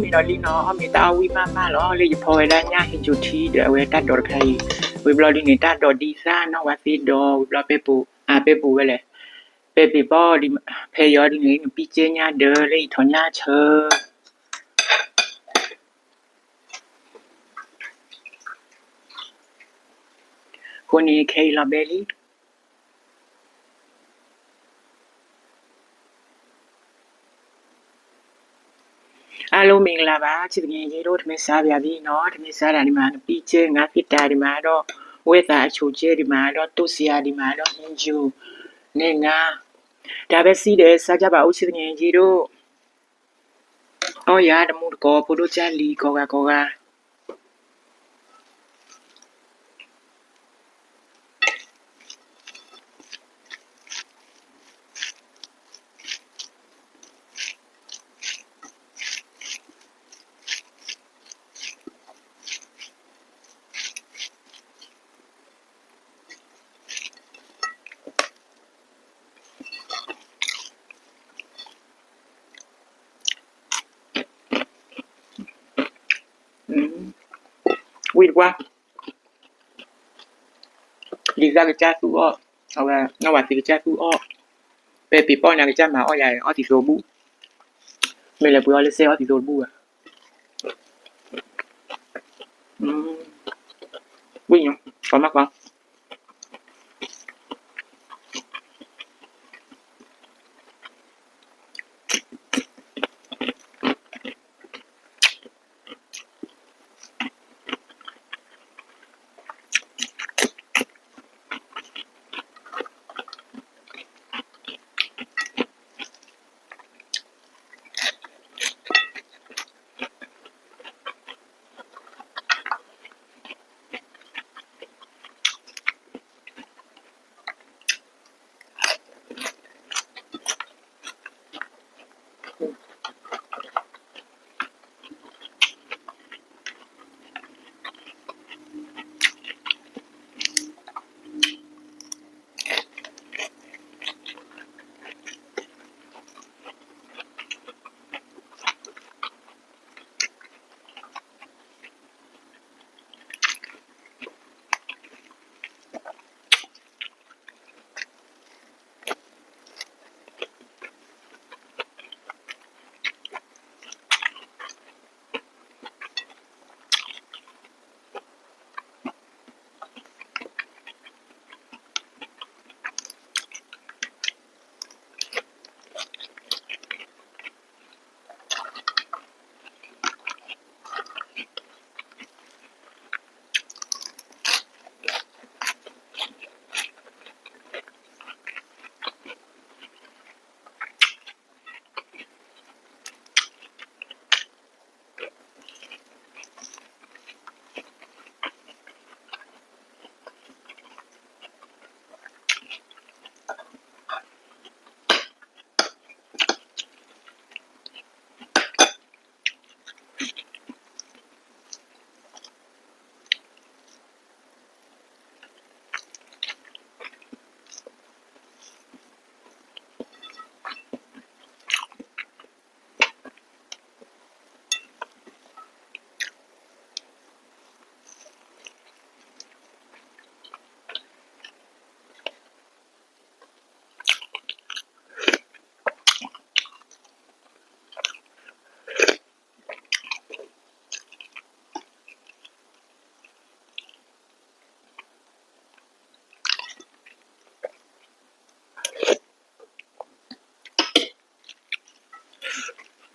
mi no li no o mi ta wi mama lo le po da nya hin ju thi de we ta do khai we blo li ni ta do di sa no wa si do we blo pe pu pe pu we le pe pi po di phe yo di ni pi che nya de le tho nya cheคนนี้เคลาเบลี่အားလုံးမင်္ဂလာပါချစ်ငယ်ကြီးတို့ထမင်းစားပြပြီเนาะထမင်းစားတာဒီမှာပြီးကျငါဖစ်တာဒီမှာတော့ဝဲတာအချိုကျဲဒီမှာတော့တုတ်စီယာဒီမှာတော့ဟင်းကျူနဲ့ငါဒါပဲစီးတယ်စားကြပါဦးချစ်ငယ်ကြီးတို့အော်ရတမှုကောပို့လို့ချလီကောကวิดว่าลีซ่าก็จ้าสู้อ้อเอาว่านวัดสิก็จ้าสู้อ้อเปปีป้อนนะก็จ้ามาอ้อใหญ่อ้อติโซบูไม่เลยปุ้ยอ้อเลยเซอ้อติโซบูอ่ะวิ่งเนาะขอมากกว่า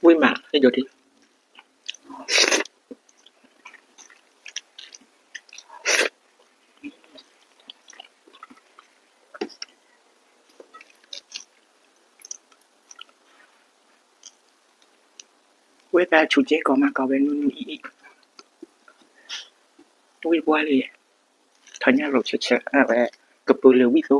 วิ่งมาให้ดูทีเวลาชุดเจ๊ก็มาก็เป็นอีกวิ่งว่าเลยทอนยาโรเชะอะไรกับปืนเลยวิ่งโซ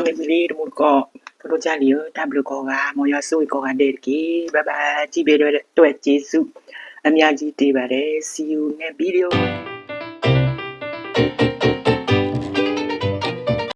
မေမီလေးတမှုကောတို့ကြလီတဘလကောကမော်ရဆိုကောကတဲ့ကေဘိုင်ဘိုင်ကြည့်ပေးတဲ့အတွက်ကျေးဇူးအများကြီးတင်ပါတယ် see you next video